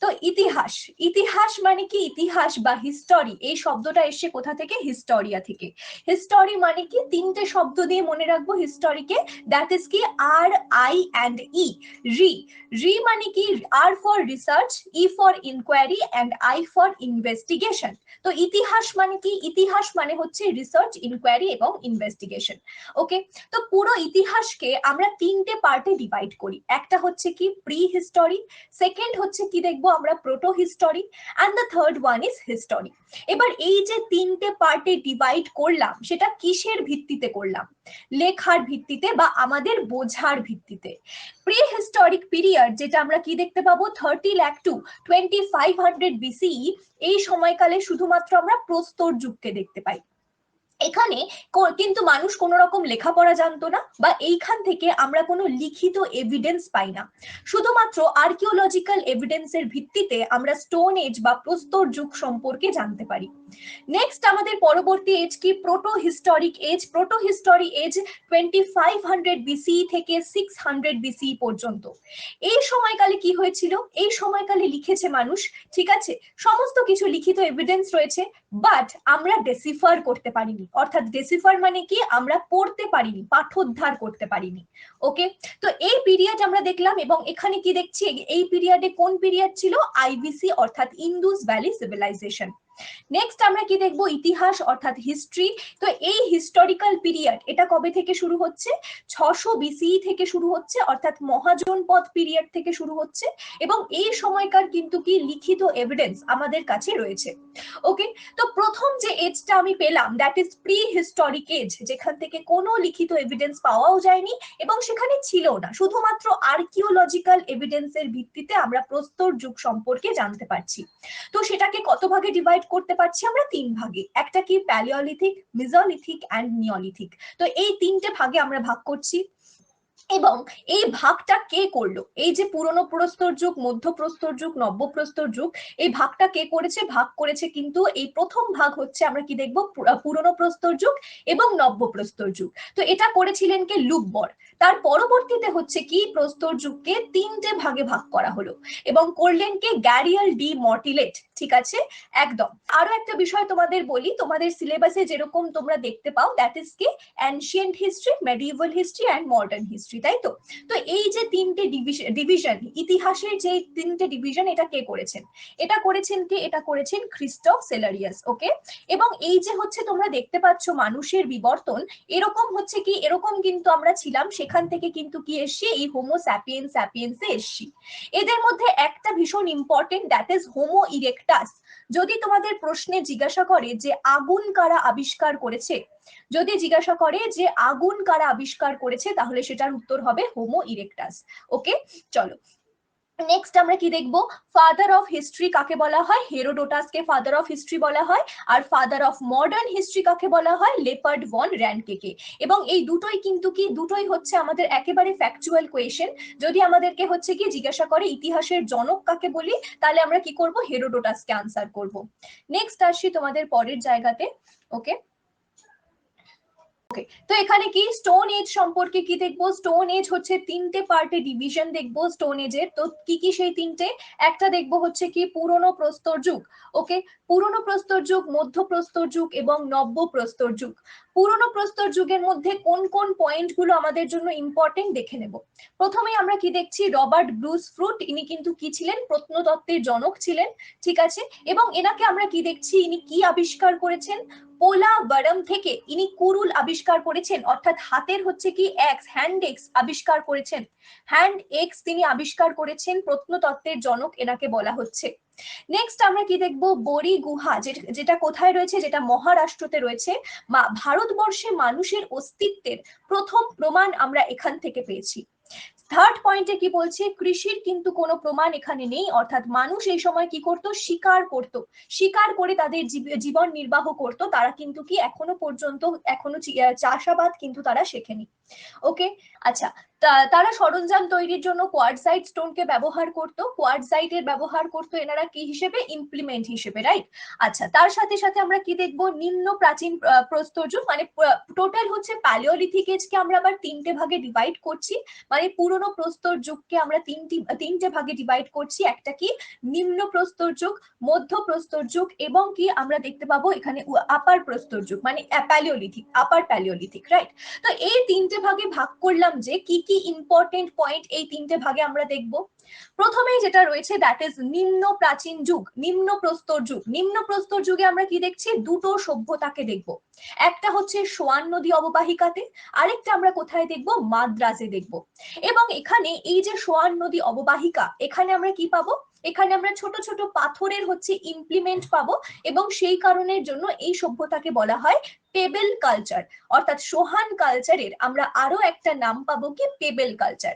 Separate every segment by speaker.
Speaker 1: তো ইতিহাস, ইতিহাস মানে কি? ইতিহাস বা হিস্টোরি, এই শব্দটা এসছে কোথা থেকে? হিস্টোরিয়া থেকে। হিস্টোরি মানে কি? তিনটে শব্দ দিয়ে মনে রাখবো হিস্টোরিকে, দ্যাট ইজ কি আর আই অ্যান্ড ই। রি, রি মানে কি? R for research, E for enquiry and I for investigation. তো ইতিহাস মানে কি? ইতিহাস মানে হচ্ছে রিসার্চ, ইনকোয়ারি এবং ইনভেস্টিগেশন। ওকে, তো পুরো ইতিহাসকে আমরা তিনটে পার্টে ডিভাইড করি। একটা হচ্ছে কি প্রি হিস্টোরি, সেকেন্ড হচ্ছে কি দেখবো আমরা proto history, and the third one is history. এবার এই যে তিনটে পার্টে ডিভাইড করলাম, সেটা কিসের ভিত্তিতে করলাম? লেখার ভিত্তিতে বা আমাদের বোঝার ভিত্তিতে। প্রি হিস্টোরিক পিরিয়ড, যেটা আমরা কি দেখতে পাবো 30 লাখ টু 2500 বিসিই, এই সময়কালে শুধুমাত্র আমরা প্রস্তর যুগকে দেখতে পাই। এখানে কিন্তু মানুষ কোন রকম লেখাপড়া জানতো না, বা এইখান থেকে আমরা কোনো লিখিত এভিডেন্স পাই না। শুধুমাত্র আর্কিওলজিক্যাল এভিডেন্সের ভিত্তিতে আমরা স্টোন এজ বা প্রস্তর যুগ সম্পর্কে জানতে পারি। নেক্সট আমাদের পরবর্তী এজ কি? Proto historic age. Proto historic age 2500 BC থেকে 600 বিসি পর্যন্ত। এই সময়কালে কি হয়েছিল? এই সময়কালে লিখেছে মানুষ, ঠিক আছে, সমস্ত কিছু লিখিত এভিডেন্স রয়েছে, বাট আমরা ডেসিফার করতে পারিনি। অর্থাৎ ডেসিফার মানে কি? আমরা পড়তে পারিনি, পাঠোদ্ধার করতে পারিনি। ওকে, তো এই পিরিয়ড আমরা দেখলাম, এবং এখানে কি দেখছি? এই পিরিয়ডে কোন পিরিয়ড ছিল? আইভিসি অর্থাৎ ইন্দুস ভ্যালি সিভিলাইজেশন। নেক্সট আমরা কি দেখবো? ইতিহাস অর্থাৎ হিস্ট্রি। তো এই হিস্টোরিক্যাল পিরিয়ড, এটা কবে থেকে শুরু হচ্ছে? 600 বিসি থেকে শুরু হচ্ছে, অর্থাৎ মহাজনপদ পিরিয়ড থেকে শুরু হচ্ছে, এবং এই সময়কার কিন্তু কি লিখিত এভিডেন্স আমাদের কাছে রয়েছে। ওকে, তো প্রথম যে এজটা আমি পেলাম, that is pre historic age, যেখান থেকে কোনো লিখিত এভিডেন্স পাওয়াও যায়নি এবং সেখানে ছিল না, শুধুমাত্র আর্কিওলজিক্যাল এভিডেন্সের ভিত্তিতে আমরা প্রস্তর যুগ সম্পর্কে জানতে পারছি। তো সেটাকে কত ভাগে ডিভাইড করতে পারছি আমরা? 3 ভাগে। একটা কি? Palaeolithic, Mesolithic and Neolithic. তো এই তিনটে ভাগে আমরা ভাগ করছি, এবং এই ভাগটা কে করলো? এই যে পুরনো প্রস্তর যুগ, মধ্য প্রস্তর যুগ, নব্য প্রস্তর যুগ, এই ভাগটা কে করেছে? ভাগ করেছে কিন্তু এই প্রথম ভাগ হচ্ছে আমরা কি দেখবো? পুরনো প্রস্তর যুগ এবং নব্য প্রস্তর যুগ। তো এটা করেছিলেন কে? লুকবর। তার পরবর্তীতে হচ্ছে কি প্রস্তর যুগকে তিনটে ভাগে ভাগ করা হলো, এবং করলেন কে? গ্যারিয়াল ডি মর্টিলেট। ঠিক আছে, একদম। আরো একটা বিষয় তোমাদের বলি, তোমাদের সিলেবাসে যেরকম তোমরা দেখতে পাও, দ্যাট ইজ কি ancient history, medieval history and modern history, তাই তো? তো এই যে তিনটে ডিভিশন, ইতিহাসের যে তিনটে ডিভিশন, এটা কে করেছেন? এটা করেছেন কে? এটা করেছেন খ্রিস্টফ সেলারিয়াস। ওকে, এবং এই যে হচ্ছে তোমরা দেখতে পাচ্ছ মানুষের বিবর্তন, এরকম হচ্ছে কি, এরকম কিন্তু আমরা ছিলাম, সেখান থেকে কিন্তু কি এসছি? এই হোমো স্যাপিয়েন্স স্যাপিয়েন্সে এসছি। এদের মধ্যে একটা ভীষণ important, that is Homo erectus. যদি তোমাদের প্রশ্নে জিজ্ঞাসা করে যে আগুন কারা আবিষ্কার করেছে, যদি জিজ্ঞাসা করে যে আগুন কারা আবিষ্কার করেছে, তাহলে সেটার উত্তর হবে হোমো ইরেক্টাস। ওকে, চলো নেক্সট আমরা কি দেখবো? ফাদার অফ হিস্ট্রি কাকে বলা হয়? হেরোডোটাসকে ফাদার অফ হিস্ট্রি বলা হয়। আর ফাদার অফ মডার্ন হিস্ট্রি কাকে বলা হয়? লেপার্ড ভন র্যানকেকে। এবং এই দুটোই কিন্তু কি, দুটোই হচ্ছে আমাদের একেবারে ফ্যাকচুয়াল কোয়েশ্চেন। যদি আমাদেরকে হচ্ছে কি জিজ্ঞাসা করে ইতিহাসের জনক কাকে বলি, তাহলে আমরা কি করব? হেরোডোটাসকে আনসার করব। নেক্সট আসি তোমাদের পরের জায়গাতে। ওকে, তো এখানে কি স্টোন এজ সম্পর্কে কি দেখবো? স্টোন এজ হচ্ছে তিনটে পার্টে ডিভিশন দেখবো স্টোন এজের। তো কি কি সেই তিনটে? একটা দেখবো হচ্ছে কি পুরনো প্রস্তর যুগ। ওকে, পুরনো প্রস্তর যুগ, মধ্য প্রস্তর যুগ এবং নব্য প্রস্তর যুগ। পুরনো প্রস্তর যুগের মধ্যে কোন কোন পয়েন্ট গুলো আমাদের জন্য ইম্পর্টেন্ট দেখে নেব। প্রথমেই আমরা কি দেখছি? রবার্ট ব্রুস ফ্রুট, ইনি কিন্তু কি ছিলেন? প্রত্নতত্ত্বের জনক ছিলেন। ঠিক আছে, এবং এনাকে আমরা কি দেখছি? ইনি কি আবিষ্কার করেছেন? পোলাবরম থেকে ইনি কুরুল আবিষ্কার করেছেন, অর্থাৎ হাতের হচ্ছে কি এক্স, হ্যান্ড এক্স আবিষ্কার করেছেন। হ্যান্ড এক্স তিনি আবিষ্কার করেছেন, প্রত্নতত্ত্বের জনক এনাকে বলা হচ্ছে। নেক্সট আমরা কি দেখবো? বড়ি গুহা, যেটা কোথায় রয়েছে? যেটা মহারাষ্ট্রতে রয়েছে। ভারতবর্ষে মানুষের অস্তিত্বের প্রথম প্রমাণ আমরা এখান থেকে পেয়েছি। থার্ড পয়েন্টে কি বলছে? কৃষির কিন্তু কোনো প্রমাণ এখানে নেই, অর্থাৎ মানুষ এই সময় কি করত? শিকার করত, শিকার করে তাদের জীবন নির্বাহ করত। তারা কিন্তু কি এখনো পর্যন্ত এখনো চাষাবাদ কিন্তু তারা শেখেনি। ওকে, আচ্ছা, তারা সরঞ্জাম তৈরির জন্য কোয়ার্টজাইট স্টোনকে ব্যবহার করতো, কোয়ার্টজাইটের ব্যবহার করতো এনারা কি হিসেবে, ইমপ্লিমেন্ট হিসেবে, রাইট। আচ্ছা, তার সাথে সাথে আমরা কি দেখবো, নিম্ন প্রাচীন প্রস্তর যুগ, মানে টোটাল হচ্ছে প্যালিওলিথিক এজকে আমরা আবার তিনটে ভাগে ডিভাইড করছি, মানে পুরনো প্রস্তর যুগকে আমরা তিনটে ভাগে ডিভাইড করছি। একটা কি নিম্ন প্রস্তর যুগ, মধ্য প্রস্তর যুগ এবং কি আমরা দেখতে পাবো এখানে আপার প্রস্তর যুগ, মানে প্যালিওলিথিক, আপার প্যালিওলিথিক, রাইট। তো এই তিনটে ভাগে ভাগ করলাম যে কি কি ইম্পর্টেন্ট পয়েন্ট এই তিনটে ভাগে আমরা দেখব। প্রথমেই যেটা রয়েছে দ্যাট ইজ নিম্ন প্রাচীন যুগ, নিম্ন প্রস্তর যুগ। নিম্ন প্রস্তর যুগে আমরা কি দেখছি, দুটো সভ্যতাকে দেখব। একটা হচ্ছে সোয়ান নদী অববাহিকাতে, আরেকটা আমরা কোথায় দেখব, মাদ্রাজে দেখব। এবং এখানে এই যে সোয়ান নদী অববাহিকা, এখানে আমরা কি পাবো, এখানে আমরা ছোট ছোট পাথরের হচ্ছে ইমপ্লিমেন্ট পাবো, এবং সেই কারণের জন্য এই সভ্যতাকে বলা হয় পেবেল কালচার, অর্থাৎ সোহান কালচারের আমরা আরো একটা নাম পাবো কি, পেবেল কালচার।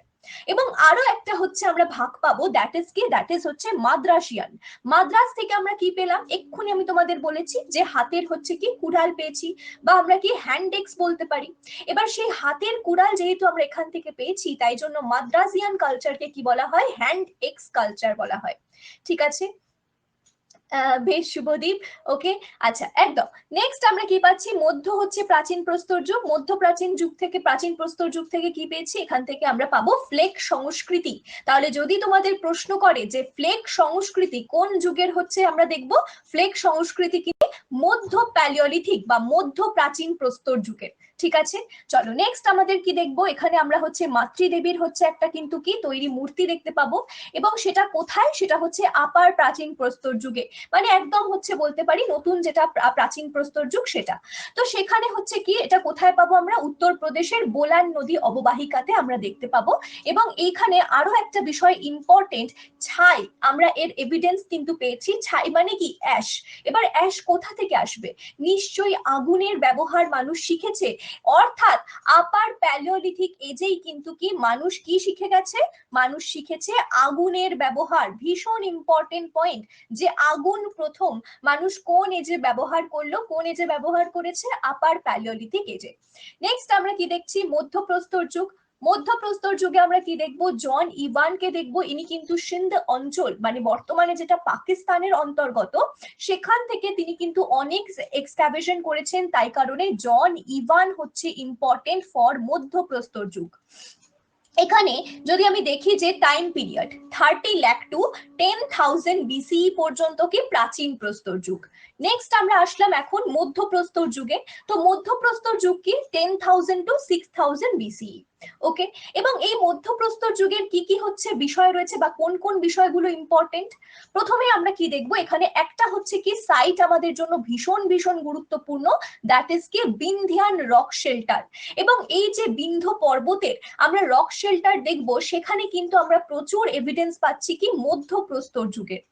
Speaker 1: এবং আরো একটা হচ্ছে আমরা ভাগ পাবো, দ্যাট ইজ কি, দ্যাট ইজ হচ্ছে মাদ্রাসিয়ান। মাদ্রাজ থেকে আমরা কি পেলাম, এক্ষুনি আমি তোমাদের বলেছি যে হাতের হচ্ছে কি কুড়াল পেয়েছি, বা আমরা কি হ্যান্ড এক্স বলতে পারি। এবার সেই হাতের কুড়াল যেহেতু আমরা এখান থেকে পেয়েছি, তাই জন্য মাদ্রাসিয়ান কালচারকে কি বলা হয়, হ্যান্ড এক্স কালচার বলা হয়। ঠিক আছে, বেশ শুভদীপ, ওকে। আচ্ছা, একদম। নেক্সট আমরা কি পাচ্ছি, মধ্য হচ্ছে প্রাচীন প্রস্তর যুগ, মধ্য প্রাচীন যুগ থেকে, প্রাচীন প্রস্তর যুগ থেকে কি পেয়েছি, এখান থেকে আমরা পাবো ফ্লেক সংস্কৃতি। তাহলে যদি তোমাদের প্রশ্ন করে যে ফ্লেক সংস্কৃতি কোন যুগের হচ্ছে, আমরা দেখব ফ্লেক সংস্কৃতি কি, মধ্য প্যালিওলিথিক বা মধ্য প্রাচীন প্রস্তর যুগের। ঠিক আছে, চলো নেক্সট আমাদের কি দেখবো, এখানে আমরা হচ্ছে মাতৃদেবীর হচ্ছে একটা কিন্তু কি তৈরি মূর্তি দেখতে পাবো, এবং সেটা কোথায়, সেটা হচ্ছে আপার প্রাচীন প্রস্তর যুগে, মানে একদম হচ্ছে বলতে পারি নতুন যেটা প্রাচীন প্রস্তর যুগ সেটা। তো সেখানে হচ্ছে কি, এটা কোথায় পাবো আমরা, উত্তরপ্রদেশের বোলান নদী অববাহিকাতে আমরা দেখতে পাবো। এবং এইখানে আরো একটা বিষয় ইম্পর্টেন্ট, ছাই, আমরা এর এভিডেন্স কিন্তু পেয়েছি। ছাই মানে কি, অ্যাশ। এবার অ্যাশ কোথা থেকে আসবে, নিশ্চয়ই আগুনের ব্যবহার মানুষ শিখেছে, অর্থাৎ আপার প্যালিওলিথিক এজেই কিন্তু কি মানুষ কি শিখে গেছে, মানুষ শিখেছে আগুনের ব্যবহার। ভীষণ ইম্পর্টেন্ট পয়েন্ট, যে আগুন প্রথম মানুষ কোন এজে ব্যবহার করলো, কোন এজে ব্যবহার করেছে, আপার প্যালিওলিথিক এজে। নেক্সট আমরা কি দেখছি, মধ্যপ্রস্তর যুগ। মধ্যপ্রস্তর যুগে আমরা কি দেখবো, জন ইভানকে দেখবো। ইনি কিন্তু সিন্ধ অঞ্চল, মানে বর্তমানে যেটা পাকিস্তানের অন্তর্গত, সেখান থেকে তিনি কিন্তু অনেক এক্সকাভেশন করেছেন, তাই কারণে জন ইভান হচ্ছে ইম্পর্টেন্ট ফর মধ্যপ্রস্তর যুগ। এখানে যদি আমি দেখি যে time period 30 lakh to 10,000 BCE পর্যন্ত কি প্রাচীন প্রস্তর যুগ। নেক্সট আমরা আসলাম এখন মধ্যপ্রস্তর যুগে। তো মধ্যপ্রস্তর যুগ কি 10,000 টু 6,000 বিসিই। ওকে, এবং এই মধ্যপ্রস্তর যুগের কি কি হচ্ছে বিষয় রয়েছে, বা কোন কোন বিষয়গুলো ইম্পর্টেন্ট। প্রথমে আমরা কি দেখবো, এখানে একটা হচ্ছে কি সাইট আমাদের জন্য ভীষণ ভীষণ গুরুত্বপূর্ণ, দ্যাট ইজ কি বিন্ধিয়ান রক শেল্টার। এবং এই যে বিন্ধ্য পর্বতের আমরা রক শেল্টার দেখব, সেখানে কিন্তু আমরা প্রচুর এভিডেন্স পাচ্ছি কি মধ্যপ্রস্তর যুগের।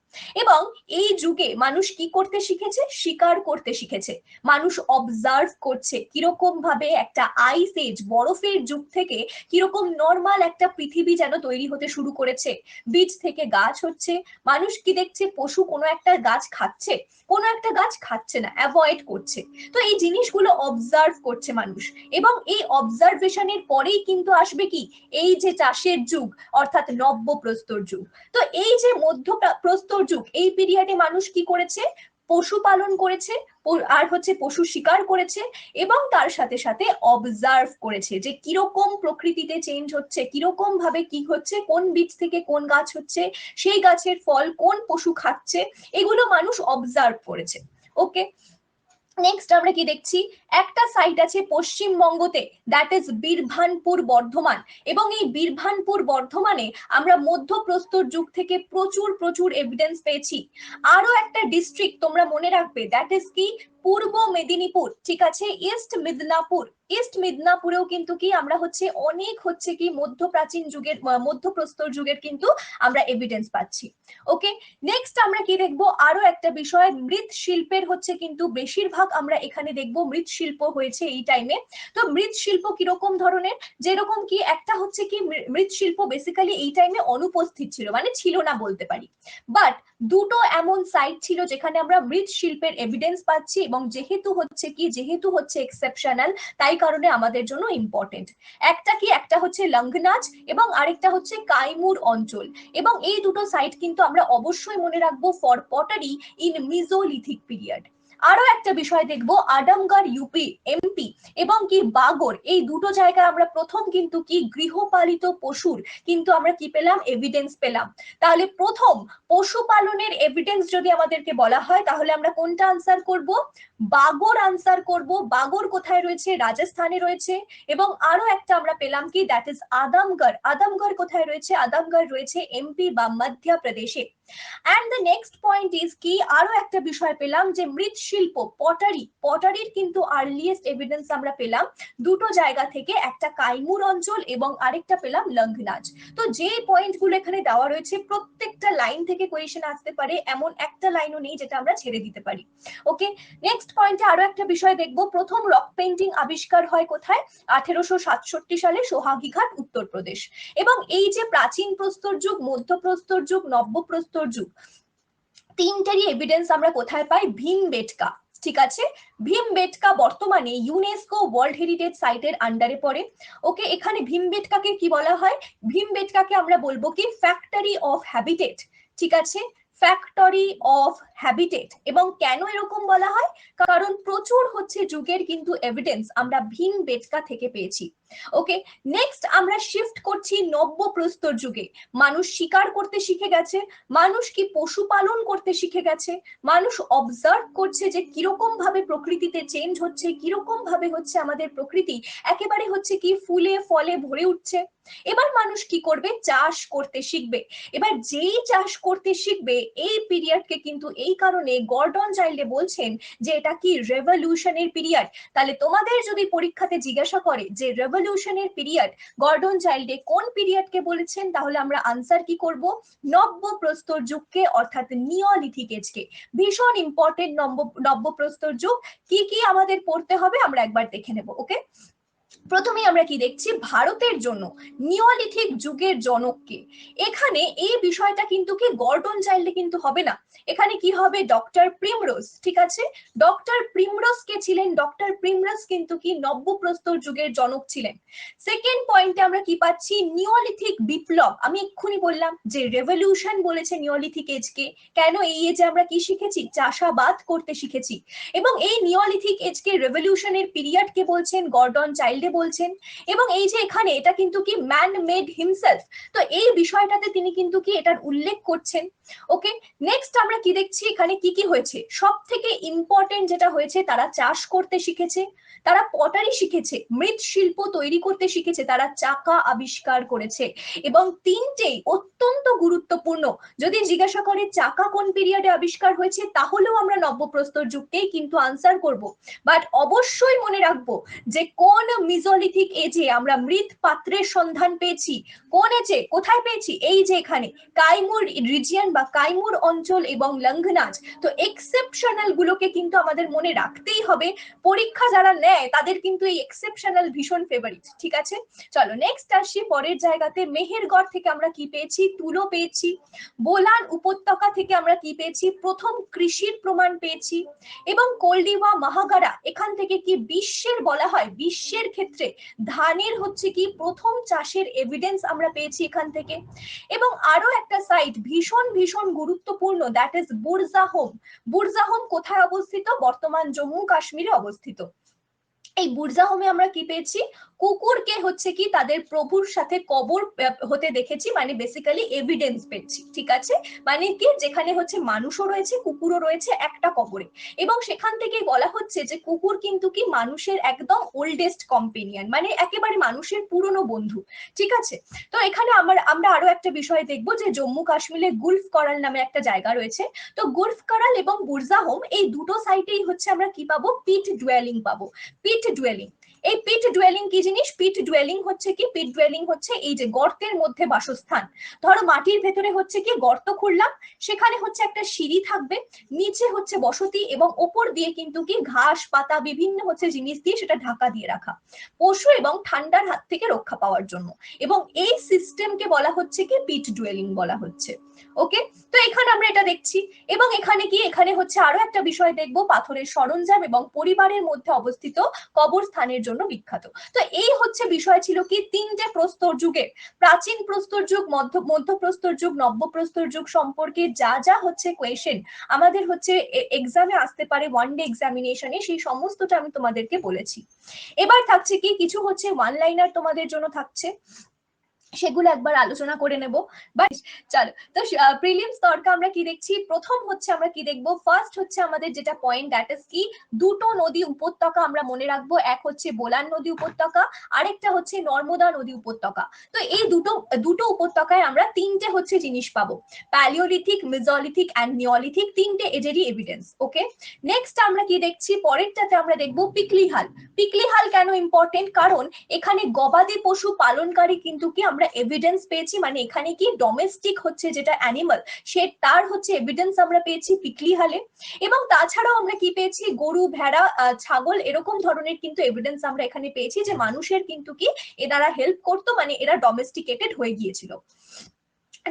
Speaker 1: এবং এই যুগে মানুষ কি করতে শিখেছে, শিকার করতে শিখেছে। মানুষ অবজার্ভ করছে কিরকম ভাবে একটা আইস এজ, বরফের যুগ থেকে কিরকম নর্মাল একটা পৃথিবী যেন তৈরি হতে শুরু করেছে। বীজ থেকে গাছ হচ্ছে, মানুষ কি দেখছে, পশু কোনো একটা গাছ খাচ্ছে, কোনো একটা গাছ খাচ্ছে না, অ্যাভয়েড করছে। তো এই জিনিসগুলো অবজার্ভ করছে মানুষ, এবং এই অবজারভেশনের পরেই কিন্তু আসবে কি, এই যে চাষের যুগ, অর্থাৎ নব্য প্রস্তর যুগ। তো এই যে মধ্য প্রস্তর যুগ, এই পিরিয়ডে মানুষ কি করেছে, পশুপালন করেছে, আর হচ্ছে পশু শিকার করেছে, এবং তার সাথে সাথে অবজার্ভ করেছে যে কিরকম প্রকৃতিতে চেঞ্জ হচ্ছে, কিরকম ভাবে কি হচ্ছে, কোন বীজ থেকে কোন গাছ হচ্ছে, সেই গাছের ফল কোন পশু খাচ্ছে, এগুলো মানুষ অবজার্ভ করেছে। ওকে, নেক্সট আমরা কি দেখছি, একটা সাইট আছে পশ্চিমবঙ্গতে, দ্যাট ইজ বীরভানপুর বর্ধমান। এবং এই বীরভানপুর বর্ধমানে আমরা মধ্যপ্রস্তর যুগ থেকে প্রচুর প্রচুর এভিডেন্স পেয়েছি। আরো একটা ডিস্ট্রিক্ট তোমরা মনে রাখবে, দ্যাট ইজ কি পূর্ব মেদিনীপুর। ঠিক আছে, ইস্ট মিদনাপুর। ইস্ট মিদনাপুরেও কিন্তু কি আমরা হচ্ছে অনেক হচ্ছে কি মধ্যপ্রাচীন যুগের, মধ্যপ্রস্তর যুগের কিন্তু আমরা এভিডেন্স পাচ্ছি। ওকে, নেক্সট আমরা কি দেখবো, আরো একটা বিষয়, মৃৎশিল্পের হচ্ছে কিন্তু বেশিরভাগ আমরা এখানে দেখবো মৃৎশিল্প হয়েছে এই টাইমে। তো মৃৎশিল্প কিরকম ধরনের, যেরকম কি একটা হচ্ছে কি মৃৎশিল্প বেসিক্যালি এই টাইমে অনুপস্থিত ছিল, মানে ছিল না বলতে পারি। বাট দুটো এমন সাইট ছিল যেখানে আমরা মৃৎশিল্পের এভিডেন্স পাচ্ছি, এবং এবং যেহেতু হচ্ছে এক্সেপশনাল, তাই কারণে আমাদের জন্য ইম্পর্টেন্ট। একটা হচ্ছে লংগনাচ এবং আরেকটা হচ্ছে কাইমুর অঞ্চল, এবং এই দুটো সাইট কিন্তু আমরা অবশ্যই মনে রাখবো ফর পটারি ইন মিজোলিথিক পিরিয়ড। আরো একটা বিষয় দেখবো, আডামগড় ইউপি এমপি এবং কি বাগর, এই দুটো জায়গায় আমরা প্রথম কিন্তু কি গৃহপালিত পশুর কিন্তু আমরা কি পেলাম, এভিডেন্স পেলাম। তাহলে প্রথম পশুপালনের এভিডেন্স যদি আমাদেরকে বলা হয় তাহলে আমরা কোনটা আনসার করব, বাগর আনসার করব। বাগর কোথায় রয়েছে, রাজস্থানে রয়েছে। এবং আরো একটা আমরা পেলাম কি, দ্যাট ইজ আদমগড়। আদমগড় কোথায় রয়েছে, আদমগড় রয়েছে এমপি বা মধ্যপ্রদেশে। And the next point is কি, আরো একটা বিষয় পেলাম যে মৃৎশিল্প পটারির কিন্তু আর্লিয়েস্ট এভিডেন্স আমরা পেলাম দুটো জায়গা থেকে, একটা কাইমুর অঞ্চল এবং আরেকটা পেলাম লংগনাচ। তো যে পয়েন্ট গুলো এখানে দেওয়া রয়েছে প্রত্যেকটা লাইন থেকে কোয়েশ্চেন আসতে পারে, এমন একটা লাইনও নেই যেটা আমরা ছেড়ে দিতে পারি। ওকে, নেক্সট পয়েন্টে আরো একটা বিষয় দেখবো, প্রথম রক পেইন্টিং আবিষ্কার হয় কোথায়, 1867 সালে সোহাগীঘাট, উত্তরপ্রদেশ। এবং এই যে প্রাচীন প্রস্তর যুগ, মধ্যপ্রস্তর যুগ, নব্যপ্রস্তর যুগ, তিনটারই এভিডেন্স আমরা কোথায় পাই, ভীমবেটকা। ঠিক আছে, ভীমবেটকা বর্তমানে ইউনেস্কো ওয়ার্ল্ড হেরিটেজ সাইটের আন্ডারে পড়ে। ওকে, এখানে ভীমবেটকাকে কি বলা হয়, ভীমবেটকাকে আমরা বলবো কি ফ্যাক্টরি অফ হ্যাবিটেট। ঠিক আছে, ফ্যাক্টরি অফ হ্যাবিটেট। এবং কেন এরকম বলা হয়, কারণ প্রচুর হচ্ছে যুগের কিন্তু এভিডেন্স আমরা ভীমবেটকা থেকে পেয়েছি। ওকে, নেক্সট আমরা শিফট করছি নব্যপ্রস্তর যুগে। মানুষ শিকার করতে শিখে গেছে, মানুষ কি পশুপালন করতে শিখে গেছে, মানুষ অবজার্ভ করছে যে কিরকম ভাবে প্রকৃতিতে চেঞ্জ হচ্ছে, কিরকম ভাবে হচ্ছে আমাদের প্রকৃতি একেবারে হচ্ছে কি ফুলে ফলে ভরে উঠছে। এবার মানুষ কি করবে, চাষ করতে শিখবে। এবার যেই চাষ করতে শিখবে, এই পিরিয়ডকে কিন্তু এই কারণে গর্ডন চাইল্ডে বলছেন যে এটা কি রেভলিউশনের পিরিয়ড। তাহলে তোমাদের যদি পরীক্ষাতে জিজ্ঞাসা করে যে রেভলিউশনের পিরিয়ড গর্ডন চাইল্ডে কোন পিরিয়ডকে বলেছেন, তাহলে আমরা আনসার কি করব, নব্যপ্রস্তর যুগকে, অর্থাৎ নিওলিথিক এজকে। ভীষণ ইম্পর্টেন্ট নব্যপ্রস্তর যুগ। কি কি আমাদের পড়তে হবে আমরা একবার দেখে নেব। ওকে, প্রথমে আমরা কি দেখছি, ভারতের জন্য নিওলিথিক যুগের জনককে। এখানে এই বিষয়টা কিন্তু কি গর্ডন চাইল্ডে কিন্তু হবে না, এখানে কি হবে, ডক্টর প্রিমরোজ। ঠিক আছে, ডক্টর প্রিমরোজ কে ছিলেন, ডক্টর প্রিমরোজ কিন্তু কি নব্যপ্রস্তর যুগের জনক ছিলেন। সেকেন্ড পয়েন্টে আমরা কি পাচ্ছি, নিওলিথিক বিপ্লব। আমি এক্ষুনি বললাম যে রেভলিউশন বলেছে নিওলিথিক এজকে, কেন, এই এজে আমরা কি শিখেছি, চাষাবাদ করতে শিখেছি। এবং এই নিওলিথিক এজকে রেভলিউশনের পিরিয়ড কে বলছেন, গর্ডন চাইল্ডে বলছেন। এবং এই যে এখানে এটা কিন্তু কি ম্যান মেড হিমসেলফ, তো এই বিষয়টাতে তিনি কিন্তু কি এটার উল্লেখ করছেন। ওকে, নেক্সট আমরা কি দেখছি, এখানে কি কি হয়েছে, সব থেকে ইম্পর্টেন্ট যেটা হয়েছে, তারা চাষ করতে শিখেছে, তারা পটারি শিখেছে, মৃৎশিল্প তৈরি করতে শিখেছে, তারা চাকা আবিষ্কার করেছে। এবং তিনটেই অত্যন্ত গুরুত্বপূর্ণ। যদি জিজ্ঞাসা করে চাকা কোন পিরিয়ডে আবিষ্কার হয়েছে, তাহলেও আমরা নব্যপ্রস্তর যুগকেই কিন্তু আনসার করব। বাট অবশ্যই মনে রাখবো যে কোন মিজোলিথিক এজে আমরা মৃৎ পাত্রের সন্ধান পেয়েছি, কোন এজে, কোথায় পেয়েছি, এই যে এখানে কাইমুর রিজিয়ন বা কাইমুর অঞ্চল এবং লংগনাচ। তো এক্সেপশনাল গুলোকে কিন্তু আমাদের মনে রাখতেই হবে, পরীক্ষা যারা নেয় তাদের কিন্তু এই এক্সেপশনাল ভীষণ ফেভারিট। ঠিক আছে, চলো নেক্সট আসি পরের জায়গাতে। মেহেরগড় থেকে আমরা কি পেয়েছি, তুলো পেয়েছি। বোলান উপত্যকা থেকে আমরা কি পেয়েছি, প্রথম কৃষির প্রমাণ পেয়েছি। এবং কোলডিবা মহাগারা, এখান থেকে কি বিশ্বের বলা হয়, বিশ্বের ক্ষেত্রে ধানের হচ্ছে কি প্রথম চাষের এভিডেন্স আমরা পেয়েছি এখান থেকে। এবং আরো একটা সাইট ভীষণ ভীষণ গুরুত্বপূর্ণ, দ্যাট ইজ বুরজাহোম। বুরজাহোম কোথায় অবস্থিত, বর্তমান জম্মু কাশ্মীরে অবস্থিত। এই বুরজাহোমে আমরা কি পেয়েছি, কুকুরকে হচ্ছে কি তাদের প্রভুর সাথে কবর হতে দেখেছি, মানে বেসিক্যালি এভিডেন্স পেয়েছি। ঠিক আছে, মানে কি যেখানে হচ্ছে মানুষও রয়েছে, কুকুরও রয়েছে একটা কবরে। এবং সেখান থেকেই বলা হচ্ছে যে কুকুর কিন্তু কি মানুষের একদম ওল্ডেস্ট কম্পেনিয়ন, মানে একেবারে মানুষের পুরনো বন্ধু। ঠিক আছে, তো এখানে আমরা আরো একটা বিষয় দেখবো যে জম্মু কাশ্মীরে গুলফ করাল নামে একটা জায়গা রয়েছে। তো গুলফ করাল এবং বুরজাহোম এই দুটো সাইটেই হচ্ছে আমরা কি পাবো, পিট ডুয়েলিং পাবো। পিট ডুয়েলিং, এই পিট ডুয়েলিং কি জিনিস? পিট ডুয়েলিং হচ্ছে কি? পিট ডুয়েলিং হচ্ছে এই যে গর্তের মধ্যে বাসস্থান। ধরো মাটির ভেতরে হচ্ছে কি গর্ত খুঁড়লাম, সেখানে হচ্ছে একটা সিঁড়ি থাকবে, নিচে হচ্ছে বসতি এবং ওপর দিয়ে কিন্তু কি ঘাস পাতা বিভিন্ন হচ্ছে জিনিস দিয়ে সেটা ঢাকা দিয়ে রাখা, পশু এবং ঠান্ডার হাত থেকে রক্ষা পাওয়ার জন্য। এবং এই সিস্টেমকে বলা হচ্ছে কি পিট ডুয়েলিং বলা হচ্ছে। ওকে, তো এখানে আমরা এটা দেখছি। এবং এখানে কি, এখানে হচ্ছে আরো একটা বিষয় দেখবো, পাথরের সরঞ্জাম এবং পরিবারের মধ্যে অবস্থিত কবরস্থানের জন্য বিখ্যাত। তো এই হচ্ছে বিষয় ছিল কি তিনটে প্রস্তর যুগের, প্রাচীন প্রস্তর যুগ, মধ্য প্রস্তর যুগ, নব্য প্রস্তর যুগ সম্পর্কে যা যা হচ্ছে কোয়েশ্চেন আমাদের হচ্ছে এক্সামে আসতে পারে, ওয়ান ডে এক্সামিনেশনে, সেই সমস্তটা আমি তোমাদেরকে বলেছি। এবার থাকছে কি কিছু হচ্ছে ওয়ান লাইনার তোমাদের জন্য থাকছে, সেগুলো একবার আলোচনা করে নেব। বাট চলো, তো প্রিলিমস তর্কা আমরা কি দেখছি? প্রথম হচ্ছে আমরা কি দেখবো, ফার্স্ট হচ্ছে আমাদের যেটা পয়েন্ট, দ্যাট ইজ কি দুটো নদী উপত্যকা আমরা মনে রাখবো, এক হচ্ছে বোলান নদী উপত্যকা, আরেকটা হচ্ছে নর্মদা নদী উপত্যকা। তো এই দুটো উপত্যকায় আমরা তিনটে হচ্ছে জিনিস পাবো, প্যালিওলিথিক, মেসোলিথিক অ্যান্ড নিওলিথিক, তিনটে এজেরই এভিডেন্স। ওকে, নেক্সট আমরা কি দেখছি, পরেরটাতে আমরা দেখবো পিকলিহাল। পিকলিহাল কেন ইম্পর্টেন্ট? কারণ এখানে গবাদি পশু পালনকারী কিন্তু কি আমরা এভিডেন্স পেয়েছি, মানে এখানে কি ডোমেস্টিক হচ্ছে যেটা অ্যানিমাল, সে তার হচ্ছে এভিডেন্স আমরা পেয়েছি পিকলিহালে। এবং তাছাড়াও আমরা কি পেয়েছি, গরু, ভেড়া, ছাগল এরকম ধরনের কিন্তু এভিডেন্স আমরা এখানে পেয়েছি যে মানুষের কিন্তু কি এ দ্বারা হেল্প করতো, মানে এরা ডোমেস্টিকেটেড হয়ে গিয়েছিল।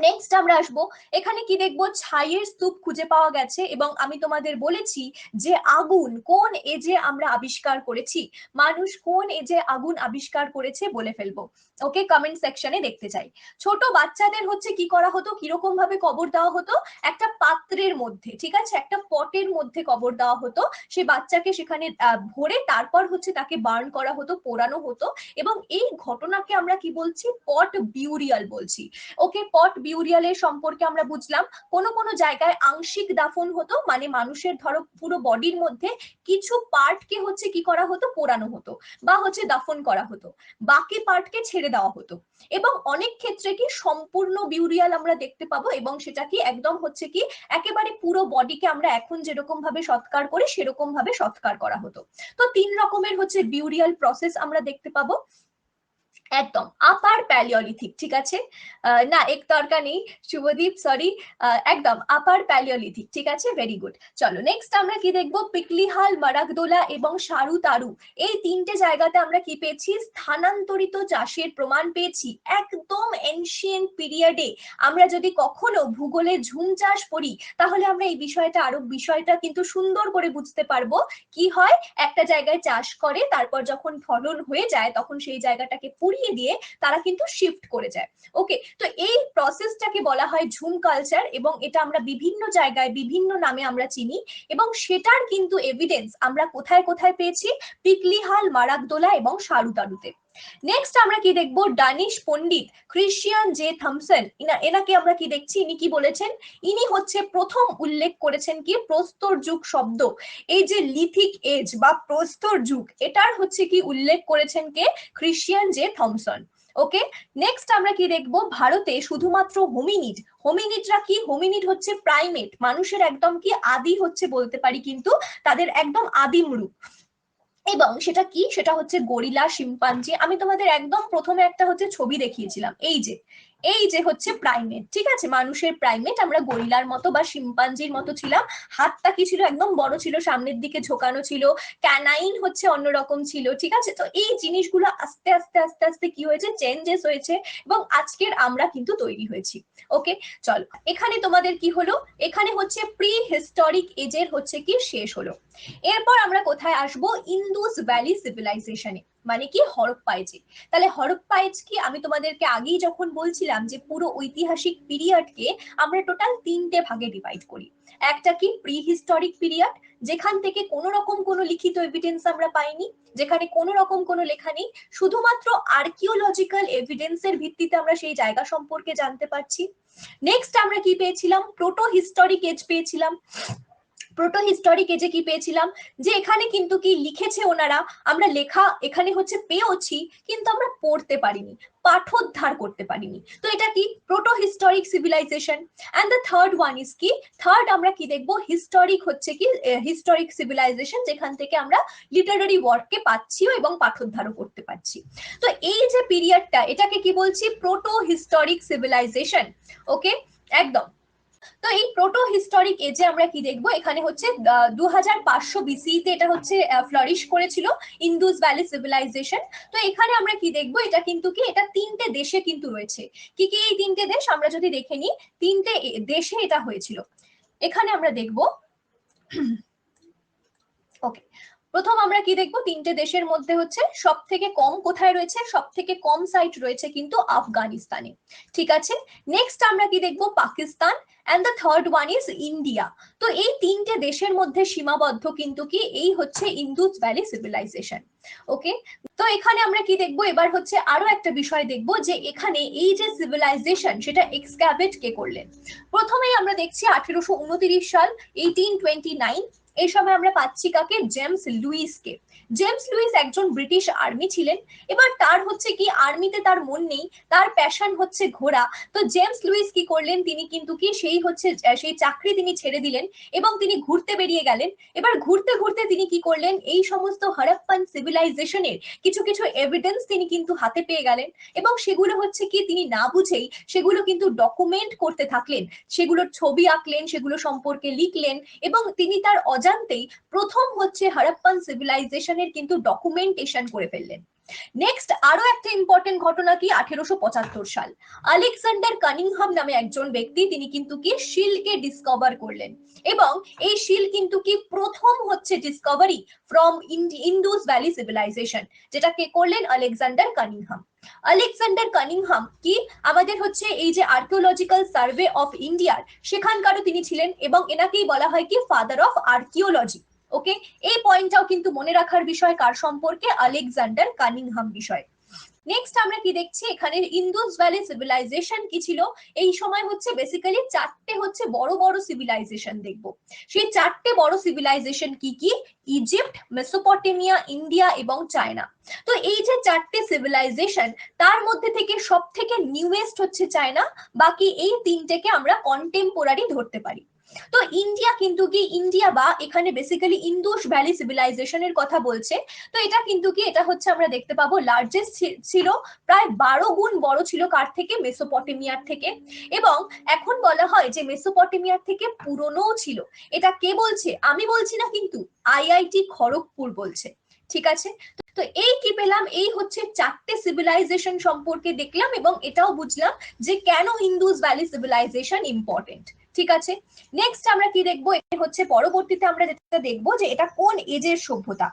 Speaker 1: নেক্সট আমরা আসবো, এখানে কি দেখবো, ছাইয়ের স্তূপ খুঁজে পাওয়া গেছে। এবং আমি তোমাদের বলেছি যে আগুন কোন এজে আমরা আবিষ্কার করেছি, মানুষ কোন এজে আগুন আবিষ্কার করেছে বলে ফেলবো। ওকে, কমেন্ট সেকশনে দেখতে চাই। ছোট বাচ্চাদের হচ্ছে কি করা হতো, কিরকম ভাবে কবর দেওয়া হতো, একটা পাত্রের মধ্যে, ঠিক আছে, একটা পটের মধ্যে কবর দেওয়া হতো, সে বাচ্চাকে সেখানে ভরে তারপর হচ্ছে তাকে বার্ন করা হতো, পোড়ানো হতো। এবং এই ঘটনাকে আমরা কি বলছি, পট বিউরিয়াল বলছি। ওকে, পট বিউরিয়ালের সম্পর্কে আমরা বুঝলাম, কোনো কোনো জায়গায় আংশিক দাফন হতো, মানে মানুষের ধরো পুরো বডির মধ্যে কিছু পার্টকে হচ্ছে কি করা হতো, পোড়ানো হতো বা হচ্ছে দাফন করা হতো, বাকি পার্টকে ছেড়ে দেওয়া হতো। এবং অনেক ক্ষেত্রে কি সম্পূর্ণ বিউরিয়াল আমরা দেখতে পাবো, এবং সেটা কি একদম হচ্ছে কি একেবারে পুরো বডিকে আমরা এখন যেরকম ভাবে সৎকার করি সেরকম ভাবে সৎকার করা হতো। তো তিন রকমের হচ্ছে বিউরিয়াল প্রসেস আমরা দেখতে পাবো। একদম আপার প্যালিওলিথিক, ঠিক আছে, না এক দরকার নেই শুভদীপ, সরি, একদম আপার প্যালিওলিথিক, ঠিক আছে, ভেরি গুড। চলো নেক্সট আমরা কি দেখবো, পিকলিহাল, মারাকদোলা এবং সারু তারু, এই তিনটে জায়গাতে আমরা কি পেয়েছি, স্থানান্তরিত চাষের প্রমাণ পেয়েছি একদম এনশিয়েন্ট পিরিয়ডে। আমরা যদি কখনো ভূগোলে ঝুম চাষ পড়ি তাহলে আমরা এই বিষয়টা কিন্তু সুন্দর করে বুঝতে পারবো। কি হয়, একটা জায়গায় চাষ করে, তারপর যখন ফলন হয়ে যায় তখন সেই জায়গাটাকে পুড়িয়ে দিয়ে তারা কিন্তু শিফট করে যায়। ওকে, তো এই প্রসেসটাকে বলা হয় ঝুম কালচার, এবং এটা আমরা বিভিন্ন জায়গায় বিভিন্ন নামে আমরা চিনি। এবং সেটার কিন্তু এভিডেন্স আমরা কোথায় কোথায় পেয়েছি, পিকলিহাল, মারাকদোলা এবং সারুতারুতে। নেক্সট আমরা কি দেখবো, ডানিশ পণ্ডিত ক্রিশ্চিয়ান জে থমসন, এনাকে আমরা কি দেখছি, ইনি কি বলেছেন, ইনি হচ্ছে প্রথম উল্লেখ করেছেন কি প্রস্তর যুগ শব্দ, এই যে লিথিক এজ বা প্রস্তর যুগ, এটার হচ্ছে কি উল্লেখ করেছেন কে, ক্রিশ্চিয়ান জে থমসন। ওকে, নেক্সট আমরা কি দেখবো, ভারতে শুধুমাত্র হোমিনিডরা কি, হোমিনিড হচ্ছে প্রাইমেট, মানুষের একদম কি আদি হচ্ছে বলতে পারি, কিন্তু তাদের একদম আদিম রূপ। এবং সেটা কি, সেটা হচ্ছে গরিলা, শিম্পাঞ্জি। আমি তোমাদের একদম প্রথমে একটা হচ্ছে ছবি দেখিয়েছিলাম, এই যে হচ্ছে প্রাইমেট, ঠিক আছে, মানুষের প্রাইমেট, আমরা গরিলার মতো বা শিম্পাঞ্জির মতো ছিলাম। হাতটা কি ছিল, একদম বড় ছিল, সামনের দিকে ঝোকানো ছিল, ক্যানাইন হচ্ছে অন্যরকম ছিল, ঠিক আছে। তো এই জিনিসগুলো আস্তে আস্তে আস্তে আস্তে কি হয়েছে, চেঞ্জেস হয়েছে, এবং আজকের আমরা কিন্তু তৈরি হয়েছি। ওকে, চলো এখানে তোমাদের কি হলো, এখানে হচ্ছে প্রি হিস্টোরিক এজের হচ্ছে কি শেষ হলো। এরপর আমরা কোথায় আসবো, ইন্দুস ভ্যালি সিভিলাইজেশনে, মানে কি হরপ্পা এজে। তাহলে হরপ্পা এজ কি, আমি তোমাদেরকে আগেই যখন বলছিলাম যে পুরো ঐতিহাসিক পিরিয়ডকে আমরা টোটাল তিনটে ভাগে ডিভাইড করি। একটা কি প্রি হিস্টোরিক পিরিয়ড, যেখান থেকে কোনো রকম কোনো লিখিত এভিডেন্স আমরা পাইনি, যেখানে কোনো রকম কোনো লেখা নেই, শুধুমাত্র আর্কিওলজিক্যাল এভিডেন্সের ভিত্তিতে আমরা সেই জায়গা সম্পর্কে জানতে পারছি। নেক্সট আমরা কি পেয়েছিলাম, প্রোটো হিস্টোরিক এজ পেয়েছিলাম। প্রোটো হিস্টোরিক এজে কি পেয়েছিলাম, যে এখানে কিন্তু কি লিখেছে ওনারা, আমরা লেখা এখানে হচ্ছে পেয়েছি কিন্তু আমরা পড়তে পারিনি, পাঠোদ্ধার করতে পারিনি। তো এটা কি proto historic civilisation. And the third one is কি, থার্ড আমরা কি দেখবো, হিস্টোরিক হচ্ছে কি হিস্টোরিক সিভিলাইজেশন, যেখান থেকে আমরা লিটারারি ওয়ার্ককে পাচ্ছিও এবং পাঠোদ্ধারও করতে পারছি। তো এই যে পিরিয়ডটা, এটাকে কি বলছি, প্রোটো হিস্টোরিক সিভিলাইজেশন। ওকে, একদম। তো এই প্রোটো হিস্টোরিক এজে আমরা কি দেখবো, এখানে হচ্ছে 2500 বিসিতে এটা হচ্ছে ফ্লারিশ করেছিল ইন্দুস ভ্যালি সিভিলাইজেশন। তো এখানে আমরা কি দেখবো, এটা কিন্তু কি, এটা তিনটে দেশে কিন্তু রয়েছে। কি কি এই তিনটে দেশ আমরা যদি দেখে নিই, তিনটে দেশে এটা হয়েছিল। এখানে আমরা দেখবো, ওকে, প্রথম আমরা কি দেখবো, তিনটে দেশের মধ্যে হচ্ছে সব থেকে কম কোথায় রয়েছে, সব থেকে কম সাইট রয়েছে কিন্তু আফগানিস্তানে। ঠিক আছে, নেক্সট আমরা কি দেখবো, Pakistan, and the third one is India. তো এই তিনটে দেশের মধ্যে সীমাবদ্ধ কিন্তু কি এই হচ্ছে ইন্দুস ভ্যালি সিভিলাইজেশন। ওকে, তো এখানে আমরা কি দেখবো, এবার হচ্ছে আরো একটা বিষয় দেখবো, যে এখানে এই যে সিভিলাইজেশন সেটা এক্সক্যাভেট কে করলেন। প্রথমেই আমরা দেখছি 1829 সাল, 1829, এই সময় আমরা পাচ্ছি কাকে, জেমস লুইসকে। জেমস লুইস একজন ব্রিটিশ আর্মি ছিলেন। এবার তার হচ্ছে কি, আর্মিতে তার মন নেই, তার প্যাশন হচ্ছে ঘোরা। তো জেমস লুইস কি করলেন, তিনি কিন্তু কি সেই হচ্ছে সেই চাকরি তিনি ছেড়ে দিলেন এবং তিনি ঘুরতে বেরিয়ে গেলেন। এবার ঘুরতে ঘুরতে তিনি কি করলেন, এই সমস্ত হরপ্পান সিভিলাইজেশনের কিছু কিছু এভিডেন্স তিনি কিন্তু হাতে পেয়ে গেলেন এবং সেগুলো হচ্ছে কি তিনি না বুঝেই সেগুলো কিন্তু ডকুমেন্ট করতে থাকলেন, সেগুলোর ছবি আঁকলেন, সেগুলো সম্পর্কে লিখলেন এবং তিনি তার অজান্তেই প্রথম হচ্ছে হরপ্পান সিভিলাইজেশনের কিন্তু ডকুমেন্টেশন করে ফেললেন। নেক্সট আরো একটা ইম্পর্টেন্ট ঘটনা কি, 1875 সাল, আলেকজান্ডার কানিংহাম নামে একজন ব্যক্তি, তিনি কিন্তু কি শিলকে ডিসকভার করলেন এবং এই শিল কিন্তু কি প্রথম হচ্ছে discovery from Indus valley civilisation, যেটা কে করলেন, আলেকজান্ডার কানিংহাম। আলেকজান্ডার কানিংহাম কি আমাদের হচ্ছে এই যে আর্কিওলজিক্যাল সার্ভে অফ ইন্ডিয়ার সেখানকারও তিনি ছিলেন এবং এনাকেই বলা হয় কি ফাদার অফ আর্কিওলজি। ওকে, এই পয়েন্টটাও কিন্তু মনে রাখার বিষয়, কার সম্পর্কে, আলেকজান্ডার কানিংহাম বিষয়। নেক্সট আমরা কি দেখছি, এখানে ইন্দুস ভ্যালি সিভিলাইজেশন কি ছিল, এই সময় হচ্ছে বেসিক্যালি চারটে হচ্ছে বড় বড় সিভিলাইজেশন দেখবো। সেই চারটে বড় সিভিলাইজেশন কি কি, ইজিপ্ট, মেসোপটেমিয়া, ইন্ডিয়া এবং চায়না। তো এই যে চারটে সিভিলাইজেশন, তার মধ্যে থেকে সব থেকে নিউয়েস্ট হচ্ছে চায়না, বাকি এই তিনটেকে আমরা কন্টেম্পোরারি ধরতে পারি। তো ইন্ডিয়া কিন্তু কি, ইন্ডিয়া বা এখানে বেসিক্যালি ইন্দুস ভ্যালি সিভিলাইজেশনের কথা বলছে। তো এটা কিন্তু কি, এটা হচ্ছে আমরা দেখতে পাবো লার্জেস্ট ছিল, প্রায় 12 গুণ বড় ছিল কার থেকে, মেসোপটেমিয়ার থেকে। এবং এখন বলা হয় যে মেসোপটেমিয়ার থেকে পুরনোও ছিল। এটা কে বলছে, আমি বলছি না কিন্তু, আইআইটি খড়গপুর বলছে। ঠিক আছে, তো এই কি পেলাম, এই হচ্ছে চারটে সিভিলাইজেশন সম্পর্কে দেখলাম এবং এটাও বুঝলাম যে কেন ইন্দুস ভ্যালি সিভিলাইজেশন ইম্পর্টেন্ট। ঠিক আছে, নেক্সট আমরা কি দেখবো, এটা হচ্ছে পরবর্তীতে আমরা যেটা দেখবো যে এটা কোন এজের সভ্যতা।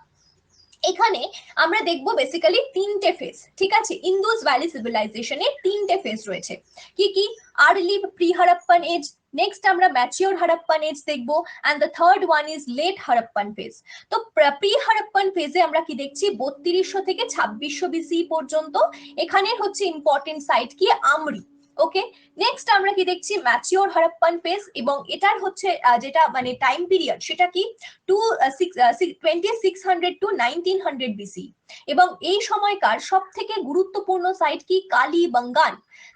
Speaker 1: এখানে আমরা দেখবো বেসিক্যালি তিনটে ফেজ। ঠিক আছে, ইন্দুস ভ্যালি সিভিলাইজেশনের তিনটে ফেজ রয়েছে। কি কি, early pre Harappan age, next আমরা ম্যাচিওর হারাপ্পান এজ দেখবো, and the third one is late Harappan phase. তো প্রি হারাপ্পান ফেজে আমরা কি দেখছি, 3200 থেকে 2600 বিসি পর্যন্ত। এখানে হচ্ছে ইম্পর্টেন্ট সাইট কি, আমরি। ওকে, নেক্সট আমরা কি দেখছি, ম্যাচিওর হারাপ্পান ফেজ, এবং এটার হচ্ছে যেটা মানে টাইম পিরিয়ড সেটা কি, 2600 টু 1900 বিসি। এবং এই সময়কার সব থেকে গুরুত্বপূর্ণ সাইট কি, কালীবঙ্গান।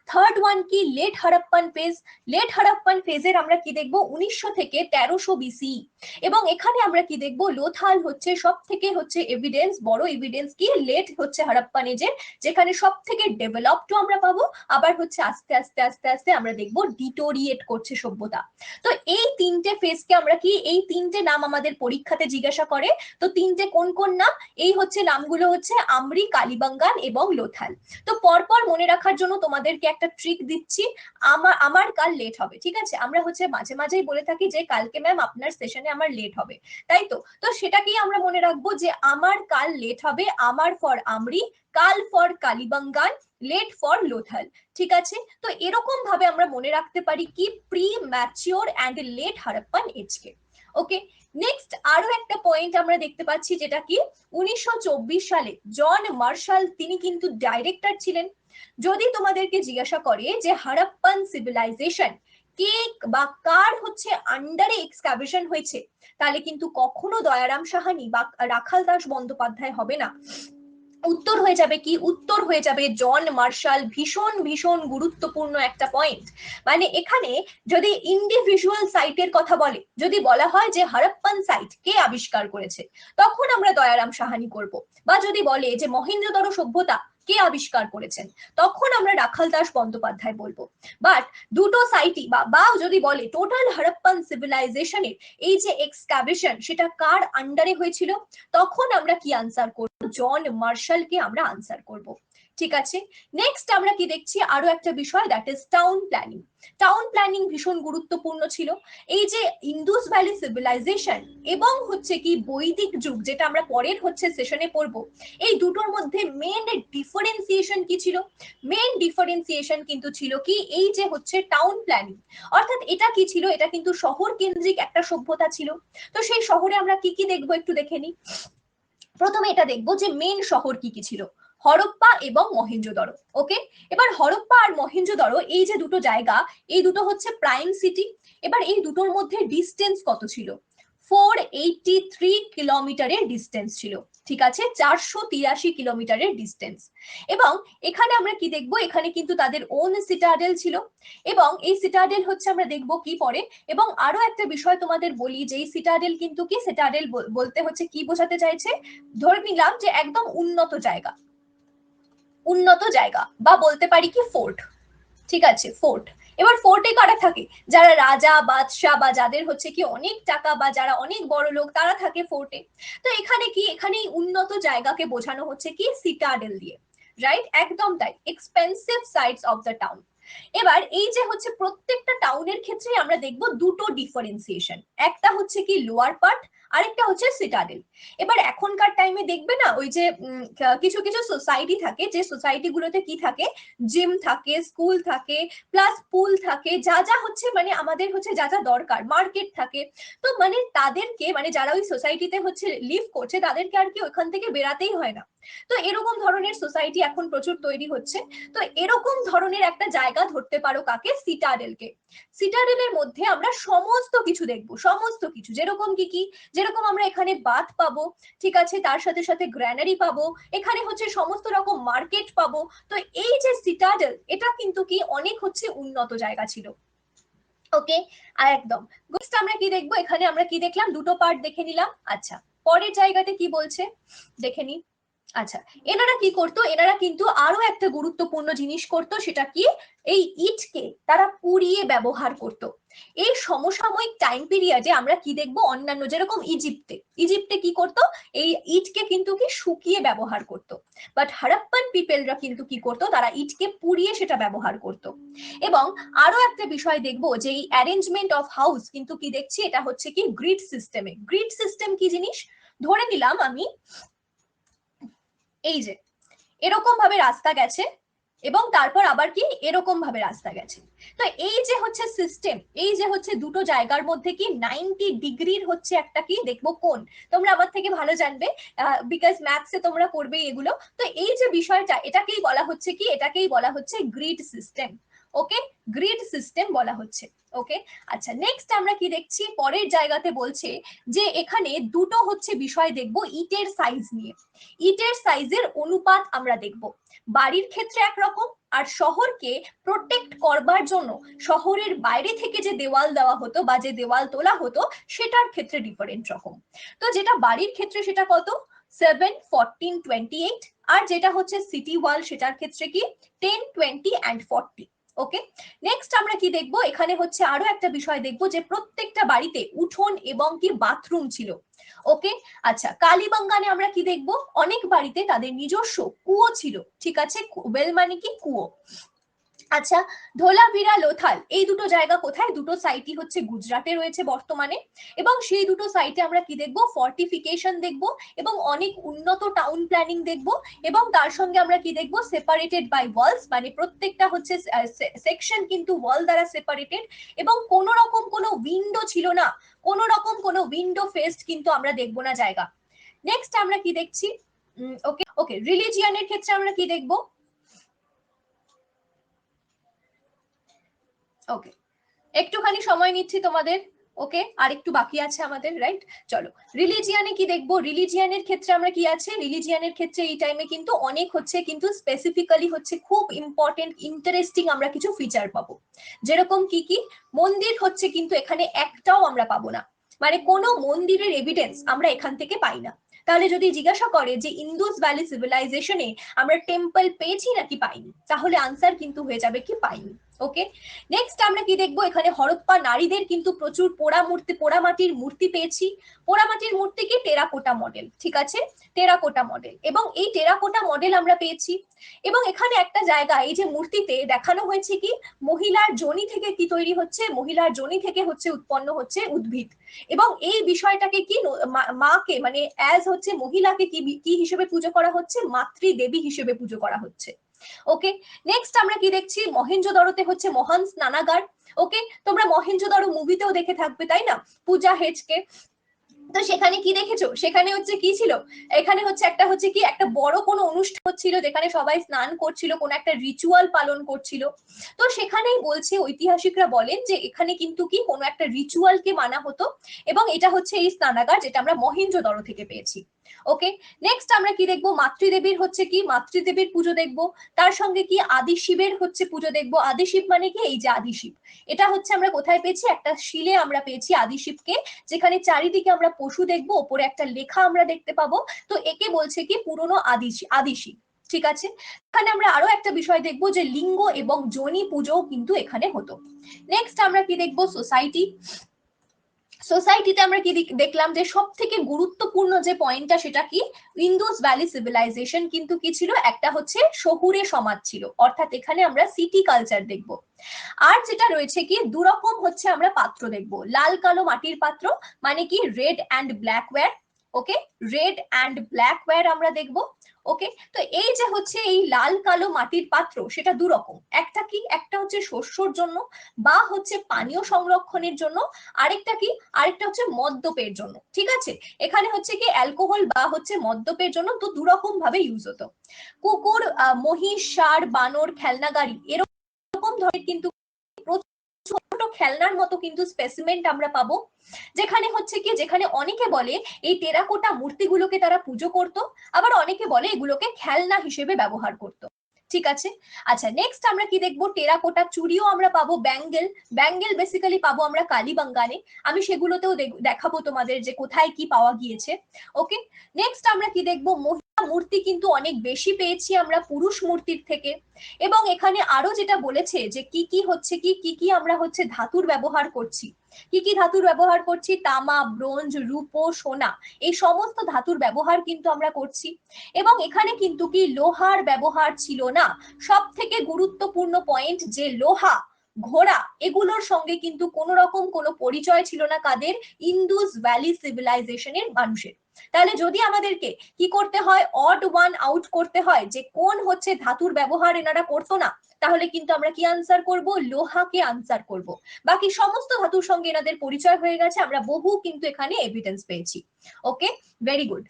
Speaker 1: থার্ড ওয়ান কি, late Harappan phase. Late Harappan ফেজের আমরা কি দেখবো, 1900 থেকে 1300 বিসি। এবং এখানে আমরা কি দেখবো, লোথাল হচ্ছে সব থেকে হচ্ছে এভিডেন্স, বড় এভিডেন্স কি, লেট হচ্ছে হারাপ্পান এজের, যেখানে সব থেকে ডেভেলপড আমরা পাবো, আবার হচ্ছে আস্তে আস্তে আস্তে আস্তে আমরা দেখবো ডিটোরিয়েট করছে সভ্যতা। তো এই তিনটে ফেজকে আমরা কি, এই তিনটে নাম আমাদের পরীক্ষাতে জিজ্ঞাসা করে। তো তিনটে কোন কোন নাম, এই হচ্ছে নামগুলো হচ্ছে আমরি, কালীবঙ্গান এবং লোথাল। তো পরপর মনে রাখার জন্য তোমাদেরকে একটা ট্রিক দিচ্ছি, আমার কাল লেট হবে। ঠিক আছে, আমরা হচ্ছে মাঝে মাঝেই বলে থাকি যে কালকে ম্যাম আপনার সেশনে আমার লেট হবে, তাই তো। তো সেটাকেই আমরা মনে রাখবো যে আমার কাল লেট হবে, আমার ফর আমরি, কাল ফর কালীবঙ্গান, লেট ফর লোথাল। ঠিক আছে, তো এরকম ভাবে আমরা মনে রাখতে পারি কি, pre, mature and late Harappan এজকে। ওকে, নেক্সট আরো একটা পয়েন্ট আমরা দেখতে পাচ্ছি, যেটা কি 1924 সালে জন মার্শাল, তিনি কিন্তু ডাইরেক্টর ছিলেন। যদি তোমাদেরকে জিজ্ঞাসা করে যে হারাপ্পান সিভিলাইজেশন কে বা কার হচ্ছে আন্ডারে এক্সকাভেশন হয়েছে, তাহলে কিন্তু কখনো দয়ারাম সাহানি বা রাখাল দাস বন্দ্যোপাধ্যায় হবে না। উত্তর হয়ে যাবে কি? উত্তর হয়ে যাবে জন মার্শাল। ভীষণ ভীষণ গুরুত্বপূর্ণ একটা পয়েন্ট। মানে এখানে যদি ইন্ডিভিজুয়াল সাইটের কথা বলে, যদি বলা হয় যে হরপ্পান সাইট কে আবিষ্কার করেছে, তখন আমরা দয়ারাম সাহানি করব। বা যদি বলে যে মহেন্দ্রতর সভ্যতা কে আবিষ্কার করেছেন, তখন আমরা রাখাল দাস বন্দ্যোপাধ্যায় বলবো। বাট দুটো সাইটই বা যদি বলে টোটাল হরপ্পান সিভিলাইজেশনের এই যে এক্সকাভেশন সেটা কার আন্ডারে হয়েছিল, তখন আমরা কি আনসার করব? জন মার্শালকে আমরা আনসার করব। ঠিক আছে, নেক্সট আমরা কি দেখছি আরো একটা বিষয়, that is town planning. Town planning ভীষণ গুরুত্বপূর্ণ ছিল। এই যে ইন্দুস ভ্যালি সিভিলাইজেশন এবং হচ্ছে কি বৈদিক যুগ, যেটা আমরা পরের হচ্ছে সেশনে পড়ব, এই দুটোর মধ্যে মেন ডিফারেন্সিয়েশন কি ছিল? মেন ডিফারেন্সিয়েশন কিন্তু ছিল কি এই যে হচ্ছে টাউন প্ল্যানিং। অর্থাৎ এটা কি ছিল? এটা কিন্তু শহর কেন্দ্রিক একটা সভ্যতা ছিল। তো সেই শহরে আমরা কি কি দেখবো একটু দেখে নিই। প্রথমে এটা দেখবো যে মেন শহর কি কি ছিল, হরপ্পা এবং মহেঞ্জোদড়ো। ওকে, এবার হরপ্পা আর মহেঞ্জোদড়ো এই যে দুটো জায়গা, এই দুটো হচ্ছে প্রাইম সিটি। এবার এই দুটোর মধ্যে ডিস্টেন্স কত ছিল? 483 কিলোমিটারের ডিস্টেন্স ছিল। ঠিক আছে, 483 কিলোমিটারের ডিস্টেন্স। এবং এখানে আমরা কি দেখবো, এখানে কিন্তু তাদের ওন সিটাডেল ছিল। এবং এই সিটাডেল হচ্ছে আমরা দেখবো কি পরে। এবং আরো একটা বিষয় তোমাদের বলি, যে এই সিটাডেল কিন্তু কি, সিটাডেল বলতে হচ্ছে কি বোঝাতে চাইছে, ধরে নিলাম যে একদম উন্নত জায়গা, উন্নত জায়গা বা বলতে পারি কি ফোর্ট। ঠিক আছে, ফোর্ট। এবার ফোর্টে কারা থাকে? যারা রাজা বাদশাহ বা যাদের হচ্ছে কি অনেক টাকা বা যারা অনেক বড় লোক, তারা থাকে ফোর্টে। তো এখানে কি, এখানে উন্নত জায়গাকে বোঝানো হচ্ছে কি সিটাডেল দিয়ে। রাইট, একদম তাই, expensive sides of the town. এবার এই যে হচ্ছে প্রত্যেকটা টাউনের ক্ষেত্রে আমরা দেখব দুটো ডিফারেন্সিয়েশন, একটা হচ্ছে কি লোয়ার পার্ট, আরেকটা হচ্ছে সিটাডেল। এবার এখনকার টাইমে দেখবে না ওই যে কিছু কিছু সোসাইটি থাকে, যে সোসাইটি গুলোতে কি থাকে, জিম থাকে, স্কুল থাকে, প্লাস পুল থাকে, যা যা হচ্ছে মানে আমাদের হচ্ছে যা যা দরকার, মার্কেট থাকে। তো মানে তাদেরকে, মানে যারা ওই সোসাইটিতে হচ্ছে লিভ করছে, তাদেরকে আর কি ওখান থেকে বেরাতেই হয় না। তো এরকম ধরনের সোসাইটি এখন প্রচুর তৈরি হচ্ছে। তো এরকম ধরনের একটা জায়গা ধরতে পারো কাকে, সিটাডেলকে। সিটাডেলের মধ্যে আমরা সমস্ত কিছু দেখবো, সমস্ত কিছু, যেরকম কি কি, যেরকম আমরা এখানে বাথ পাবো, ঠিক আছে, তার সাথে সাথে গ্র্যানারি পাবো, এখানে হচ্ছে সমস্ত রকম মার্কেট পাবো। তো এই যে সিটাডেল, এটা কিন্তু কি অনেক হচ্ছে উন্নত জায়গা ছিল। ওকে, আর একদম নেক্সট আমরা কি দেখবো, এখানে আমরা কি দেখলাম, দুটো পার্ট দেখে নিলাম। আচ্ছা, পরের জায়গাতে কি বলছে দেখে নি। আচ্ছা, এনারা কি করতো, এনারা কিন্তু আরো একটা গুরুত্বপূর্ণ জিনিস করতো, সেটা কি, এই ইটকে তারা পুড়িয়ে ব্যবহার করত। এই সমসাময়িক টাইম পিরিয়ডে আমরা কি দেখবো, অন্যান্য যেরকম ইজিপ্টে, ইজিপ্টে কি করতো, এই ইটকে কিন্তু কি শুকিয়ে ব্যবহার করত। বাট হারাপ্পান পিপলরা কিন্তু কি করতো, তারা ইটকে পুড়িয়ে সেটা ব্যবহার করত। এবং আরো একটা বিষয় দেখবো, যে এই অ্যারেঞ্জমেন্ট অফ হাউস কিন্তু কি দেখছি, এটা হচ্ছে কি গ্রিড সিস্টেমে। গ্রিড সিস্টেম কি জিনিস, ধরে নিলাম আমি এই যে এরকম ভাবে রাস্তা গেছে, এবং তারপর আবার কি এরকম ভাবে রাস্তা গেছে। তো এই যে হচ্ছে সিস্টেম, এই যে হচ্ছে দুটো জায়গার মধ্যে কি 90 ডিগ্রির হচ্ছে একটা কি দেখবো কোণ। তোমরা আমার থেকে ভালো জানবে, বিকজ ম্যাথসে তোমরা করবে এগুলো। তো এই যে বিষয়টা, এটাকেই বলা হচ্ছে কি, এটাকেই বলা হচ্ছে গ্রিড সিস্টেম। ওকে, গ্রিড সিস্টেম বলা হচ্ছে। ওকে, আচ্ছা, নেক্সট আমরা কি দেখছি, পরের জায়গাতে বলছে যে এখানে দুটো হচ্ছে বিষয় দেখবো ইটের সাইজ নিয়ে। ইটের সাইজের অনুপাত আমরা দেখব। বাড়ির ক্ষেত্রে একরকম, আর শহরকে প্রোটেক্ট করবার জন্য শহরের বাইরে থেকে যে দেওয়াল দেওয়া হতো বা যে দেওয়াল তোলা হতো, সেটার ক্ষেত্রে ডিফারেন্ট রকম। তো যেটা বাড়ির ক্ষেত্রে সেটা কত, 7, 14, 28। আর যেটা হচ্ছে সিটি ওয়াল, সেটার ক্ষেত্রে কি 10, 20 and 40। ওকে, নেক্সট আমরা কি দেখবো, এখানে হচ্ছে আরো একটা বিষয় দেখবো, যে প্রত্যেকটা বাড়িতে উঠোন এবং কি বাথরুম ছিল। ওকে, আচ্ছা, কালীবাঙ্গানে আমরা কি দেখবো, অনেক বাড়িতে তাদের নিজস্ব কুয়ো ছিল। ঠিক আছে, ওয়েল মানে কি কুয়ো। আচ্ছা, ধোলাভিরা লোথাল এই দুটো জায়গা কোথায়, দুটো সাইটই হচ্ছে গুজরাটে রয়েছে বর্তমানে। এবং সেই দুটো সাইটে আমরা কি দেখবো, ফর্টিফিকেশন দেখবো, এবং অনেক উন্নত টাউন প্ল্যানিং দেখবো। এবং তার সঙ্গে আমরা কি দেখবো, সেপারেটেড বাই ওয়ালস, মানে প্রত্যেকটা হচ্ছে সেকশন কিন্তু ওয়াল দ্বারা সেপারেটেড। এবং কোন রকম কোনো উইন্ডো ছিল না, কোন রকম কোনো উইন্ডো ফেসড কিন্তু আমরা দেখবো না জায়গা। নেক্সট আমরা কি দেখছি, ওকে ওকে, রিলিজিয়ানের ক্ষেত্রে আমরা কি দেখবো। ওকে, একটুখানি সময় নিচ্ছি তোমাদের। ওকে, আর একটু বাকি আছে আমাদের, রাইট? চলো, রিলিজিয়ানে কি দেখবো? রিলিজিয়ানের ক্ষেত্রে আমরা কি আছে, রিলিজিয়ানের ক্ষেত্রে এই টাইমে কিন্তু অনেক হচ্ছে কিন্তু স্পেসিফিক্যালি হচ্ছে খুব ইম্পর্টেন্ট ইন্টারেস্টিং আমরা কিছু ফিচার পাবো। যেরকম কি কি মন্দির হচ্ছে কিন্তু এখানে একটাও আমরা পাবো না, মানে কোনো মন্দিরের এভিডেন্স আমরা এখান থেকে পাই না। তাহলে যদি জিজ্ঞাসা করে যে ইন্দুস ভ্যালি সিভিলাইজেশনে আমরা টেম্পল পেয়েছি নাকি পাইনি, তাহলে আনসার কিন্তু হয়ে যাবে কি পাইনি। ওকে, নেক্সট আমরা কি দেখবো, এখানে হরপ্পা নারীদের কিন্তু প্রচুর পোড়া মাটির মূর্তি পেয়েছি। পোড়া মাটির মূর্তি কি টেরাকোটা মডেল, ঠিক আছে, টেরাকোটা মডেল, এবং এই টেরাকোটা মডেল আমরা পেয়েছি। এবং এখানে একটা জায়গা, এই যে মূর্তিতে দেখানো হয়েছে কি মহিলার যোনি থেকে কি তৈরি হচ্ছে, মহিলার যোনি থেকে হচ্ছে উৎপন্ন হচ্ছে উদ্ভিদ। এবং এই বিষয়টাকে কি মাকে মানে অ্যাজ হচ্ছে মহিলাকে কি হিসেবে পুজো করা হচ্ছে, মাতৃদেবী হিসেবে পুজো করা হচ্ছে। ওকে, নেক্সট আমরা কি দেখছি, মহেঞ্জোদড়োতে হচ্ছে মহান স্নানাগার। ওকে, তোমরা মহেঞ্জোদড়ো মুভিতেও দেখে থাকবে তাই না, পূজা হেজকে। তো সেখানে কি দেখেছো, সেখানে হচ্ছে কি ছিল, এখানে হচ্ছে একটা বড় কোনো অনুষ্ঠান হচ্ছিল যেখানে সবাই স্নান করছিল, কোনো একটা রিচুয়াল পালন করছিল। তো সেখানেই বলছে ঐতিহাসিকরা বলেন যে এখানে কিন্তু কি কোনো একটা রিচুয়ালকে মানা হতো, এবং এটা হচ্ছে এই স্নানাগার যেটা আমরা মহেঞ্জোদড়ো থেকে পেয়েছি। ওকে, নেক্সট আমরা কি দেখবো, মাতৃদেবীর হচ্ছে কি মাতৃদেবীর পুজো দেখবো, তার সঙ্গে কি আদি শিবের হচ্ছে পুজো দেখবো। আদি শিব মানে কি, এই যে আদি শিব, এটা হচ্ছে আমরা কোথায় পেয়েছি, একটা শিলে আমরা পেয়েছি আদি শিবকে, যেখানে চারিদিকে আমরা পশু দেখবো, ওপরে একটা লেখা আমরা দেখতে পাবো। তো একে বলছে কি পুরনো আদি শিব, ঠিক আছে। এখানে আমরা আরো একটা বিষয় দেখবো যে লিঙ্গ এবং যোনি পুজো কিন্তু এখানে হতো। নেক্সট আমরা কি দেখবো, সোসাইটি। সোসাইটিতে আমরা কি দেখলাম যে সব থেকে গুরুত্বপূর্ণ যে পয়েন্টটা সেটা কি, ইন্দুস ভ্যালি সিভিলাইজেশন কিন্তু কি ছিল, একটা হচ্ছে শহুরে সমাজ ছিল, অর্থাৎ এখানে আমরা সিটি কালচার দেখব। আর যেটা রয়েছে কি দুরকম হচ্ছে আমরা পাত্র দেখব, লাল কালো মাটির পাত্র মানে কি red and black ware. Okay, red and black ware আমরা দেখব। ওকে, তো এই যে হচ্ছে এই লাল কালো মাটির পাত্র সেটা দুরকম, একটা কি একটা হচ্ছে শস্যর জন্য বা হচ্ছে পানীয় সংরক্ষণের জন্য, আরেকটা কি আরেকটা হচ্ছে মদ্যপের জন্য, ঠিক আছে। এখানে হচ্ছে কি অ্যালকোহল বা হচ্ছে মদ্যপের জন্য, তো দুরকম ভাবে ইউজ হতো। কুকুর, মহিষ, ষাঁড়, বানর, খেলনা গাড়ি, এরকম ধরনের কিন্তু ছোট খেলনার মতো কিন্তু স্পেসিমেন্ট আমরা পাবো, যেখানে হচ্ছে কি যেখানে অনেকে বলে এই টেরাকোটা মূর্তিগুলোকে তারা পুজো করত, আবার অনেকে বলে এগুলোকে খেলনা হিসেবে ব্যবহার করত, ঠিক আছে। আচ্ছা, নেক্সট আমরা কি দেখবো, টেরাকোটা চুড়িও আমরা পাবো, ব্যাঙ্গেল, ব্যাঙ্গেল বেসিক্যালি পাবো আমরা কালীবাঙ্গানে, আমি সেগুলোতেও দেখাবো তোমাদের যে কোথায় কি পাওয়া গিয়েছে। ওকে, নেক্সট আমরা কি দেখবো, মহিলা মূর্তি কিন্তু অনেক বেশি পেয়েছি আমরা পুরুষ মূর্তির থেকে। এবং এখানে আরো যেটা বলেছে যে কি কি হচ্ছে কি আমরা হচ্ছে ধাতুর ব্যবহার করছি, কি কি ধাতুর ব্যবহার করছি, তামা, ব্রোঞ্জ, রূপো, সোনা, এই সমস্ত ধাতুর ব্যবহার কিন্তু আমরা করছি। এবং এখানে কিন্তু কি লোহার ব্যবহার ছিল না, সব থেকে গুরুত্বপূর্ণ পয়েন্ট যে লোহা, ঘোড়া, এগুলোর সঙ্গে কিন্তু কোন রকম কোনো পরিচয় ছিল না কাদের, ইন্দুস ভ্যালি সিভিলাইজেশনের মানুষের। তাহলে যদি আমাদেরকে কি করতে হয়, অড ওয়ান আউট করতে হয় যে কোন হচ্ছে ধাতুর ব্যবহার এনারা করতো না, তাহলে কিন্তু আমরা কি আনসার করব, লোহাকে আনসার করব। বাকি সমস্ত ধাতুর সঙ্গে এনাদের পরিচয় হয়ে গেছে, আমরা বহু কিন্তু এখানে এভিডেন্স পেয়েছি। ওকে, ভেরি গুড।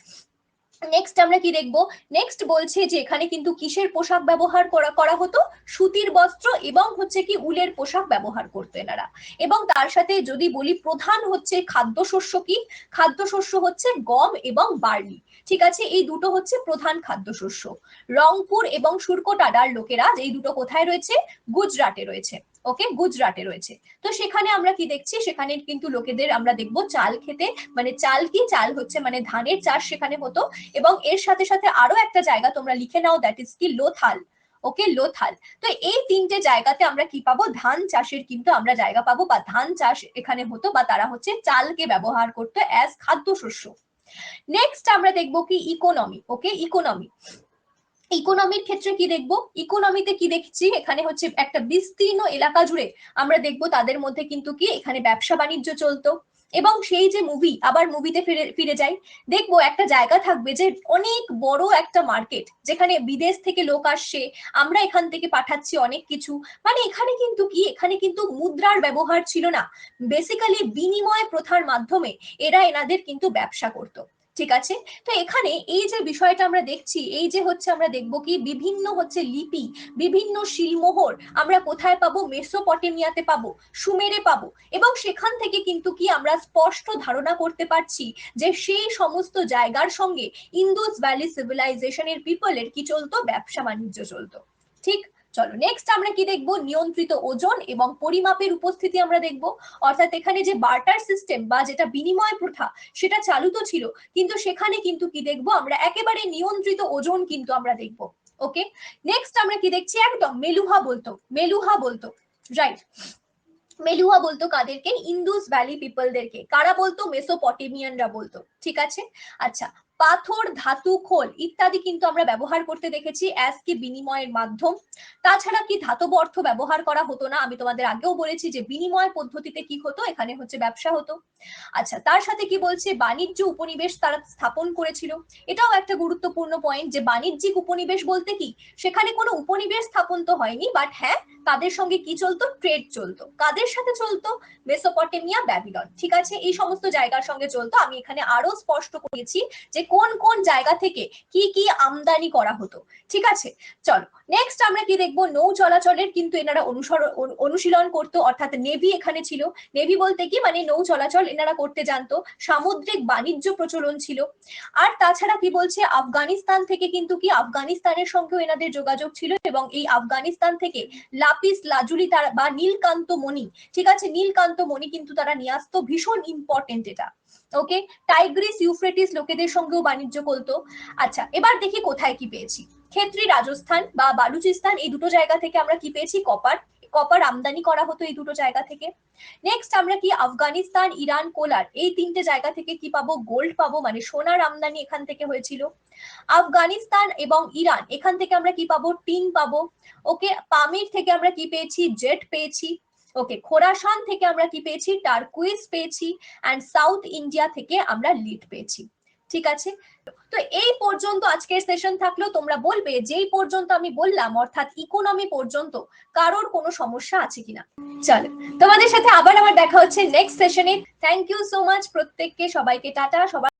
Speaker 1: নেক্সট আমরা কি দেখবো, নেক্সট বলছে যে এখানে কিন্তু কিসের পোশাক ব্যবহার করা হতো, সুতির বস্ত্র এবং হচ্ছে কি উলের পোশাক ব্যবহার করতো এনারা। এবং তার সাথে যদি বলি প্রধান হচ্ছে খাদ্যশস্য কি, খাদ্যশস্য হচ্ছে গম এবং বার্লি, ঠিক আছে, এই দুটো হচ্ছে প্রধান খাদ্যশস্য। রংপুর এবং সুরকোটাডার লোকেরা, এই দুটো কোথায় রয়েছে, গুজরাটে রয়েছে। ওকে, গুজরাটে রয়েছে। তো সেখানে আমরা কি দেখছি, সেখানে কিন্তু লোকেদের আমরা দেখবো চাল খেতে, মানে চাল কি, চাল হচ্ছে মানে ধানের চাষ সেখানে হতো। এবং এর সাথে সাথে আরো একটা জায়গা তোমরা লিখে নাও, দ্যাট ইজ কি লোথাল। ওকে, লোথাল। তো এই তিনটে জায়গাতে আমরা কি পাবো, ধান চাষের কিন্তু আমরা জায়গা পাবো, বা ধান চাষ এখানে হতো, বা তারা হচ্ছে চালকে ব্যবহার করতো অ্যাজ খাদ্যশস্য। নেক্সট আমরা দেখবো কি ইকোনমি। ওকে, ইকোনমি, ইকোনমির ক্ষেত্রে কি দেখবো, ইকোনমিতে কি দেখছি, এখানে হচ্ছে একটা বিস্তীর্ণ এলাকা জুড়ে আমরা দেখবো তাদের মধ্যে কিন্তু কি এখানে ব্যবসা বাণিজ্য চলতো। এবং সেই যে মুভি, আবার মুভিতে ফিরে ফিরে যাই, দেখবো একটা জায়গা থাকবে যে অনেক বড় একটা মার্কেট, যেখানে বিদেশ থেকে লোক আসছে, আমরা এখান থেকে পাঠাচ্ছি অনেক কিছু, মানে এখানে কিন্তু কি এখানে কিন্তু মুদ্রার ব্যবহার ছিল না, বেসিক্যালি বিনিময় প্রথার মাধ্যমে এরা এনাদের কিন্তু ব্যবসা করতো, ঠিক আছে। তো এখানে এই যে বিষয়টা আমরা দেখছি, এই যে হচ্ছে আমরা দেখবো কি বিভিন্ন হচ্ছে লিপি, বিভিন্ন শিলমোহর আমরা কোথায় পাবো, মেসোপটেমিয়াতে পাবো, সুমেরে পাবো, এবং সেখান থেকে কিন্তু কি আমরা স্পষ্ট ধারণা করতে পারছি যে সেই সমস্ত জায়গার সঙ্গে ইন্দুস ভ্যালি সিভিলাইজেশনের পিপলের কি চলতো, ব্যবসা বাণিজ্য চলতো। ঠিক, চলো নেক্সট আমরা কি দেখবো, নিয়ন্ত্রিত ওজন এবং পরিমাপের উপস্থিতি আমরা দেখব। অর্থাৎ এখানে যে বার্টার সিস্টেম বা যেটা বিনিময় প্রথা সেটা চালু তো ছিল, কিন্তু সেখানে কিন্তু কি দেখবো আমরা, একেবারে নিয়ন্ত্রিত ওজন কিন্তু আমরা দেখবো। ওকে, নেক্সট আমরা কি দেখছি, একদম মেলুহা বলতো, মেলুহা বলতো, রাইট। মেলুহা বলতো কাদেরকে, ইন্দুস ভ্যালি পিপলদেরকে। কারা বলতো, মেসোপটেমিয়ানরা বলতো। ঠিক আছে, আচ্ছা, পাথর, ধাতু, খোল ইত্যাদি কিন্তু আমরা ব্যবহার করতে দেখেছি অ্যাজ কি বিনিময়ের মাধ্যম। তাছাড়া কি ধাতব অর্থ ব্যবহার করা হতো না, আমি তোমাদের আগেও বলেছি যে বিনিময় পদ্ধতিতে কি হতো, এখানে হচ্ছে ব্যবসা হতো। আচ্ছা, তার সাথে কি বলছে, বাণিজ্য উপনিবেশ তারা স্থাপন করেছিল। এটাও একটা গুরুত্বপূর্ণ পয়েন্ট যে বাণিজ্যিক উপনিবেশ বলতে কি, সেখানে কোনো উপনিবেশ স্থাপন তো হয়নি, বাট হ্যাঁ তাদের সঙ্গে কি চলতো, ট্রেড চলতো। কাদের সাথে চলতো, মেসোপটেমিয়া, ব্যাবিলন। ঠিক আছে, এই সমস্ত জায়গার সঙ্গে চলতো। আমি এখানে আরো স্পষ্ট করেছি যে কোন কোন জায়গা থেকে কি কি আমদানি করা হতো। ঠিক আছে, চলো নেক্সট আমরা কি দেখবো, নৌ চলাচলের কিন্তু এনারা অনুশীলন করতো, অর্থাৎ নেভি এখানে ছিল। নেভি বলতে কি, মানে নৌ চলাচল এনারা করতে জানতো। সামুদ্রিক বাণিজ্য প্রচলন ছিল। আর তাছাড়া কি বলছে, আফগানিস্তান থেকে কিন্তু কি, আফগানিস্তানের সঙ্গেও এনাদের যোগাযোগ ছিল, এবং এই আফগানিস্তান থেকে লাপিস লাজুলি তারা বা নীলকান্ত মণি, ঠিক আছে, নীলকান্ত মণি কিন্তু তারা নিয়ে আসতো, ভীষণ ইম্পর্টেন্ট এটা। ওকে, টাইগ্রিস ইউফ্রেটিস লোকেদের সঙ্গেও বাণিজ্য করতো। আচ্ছা, এবার দেখি কোথায় কি পেয়েছি। ক্ষেত্রী রাজস্থান বা বালুচিস্তান, এই দুটো জায়গা থেকে আমরা কি পেয়েছি, কপার। কপার আমদানি করা হতো এই দুটো জায়গা থেকে। নেক্সট আমরা কি, আফগানিস্তান, ইরান, কোলার, এই তিনটে জায়গা থেকে কি পাবো, গোল্ড পাবো, মানে সোনার আমদানি এখান থেকে হয়েছিল। আফগানিস্তান এবং ইরান, এখান থেকে আমরা কি পাবো, টিন পাবো। ওকে, পামির থেকে আমরা কি পেয়েছি, জেট পেয়েছি। ওকে, খোরাসান থেকে আমরা কি পেয়েছি, টার্কুইজ পেয়েছি। অ্যান্ড সাউথ ইন্ডিয়া থেকে আমরা লিড পেয়েছি। ঠিক আছে, তো এই পর্যন্ত আজকের সেশন থাকলো। তোমরা বলবে যেই পর্যন্ত আমি বললাম, অর্থাৎ ইকোনমি পর্যন্ত কারোর কোনো সমস্যা আছে কিনা। চলো, তোমাদের সাথে আবার আমার দেখা হচ্ছে নেক্সট সেশনে। থ্যাংক ইউ সো মাচ প্রত্যেককে, সবাইকে টাটা। সবাই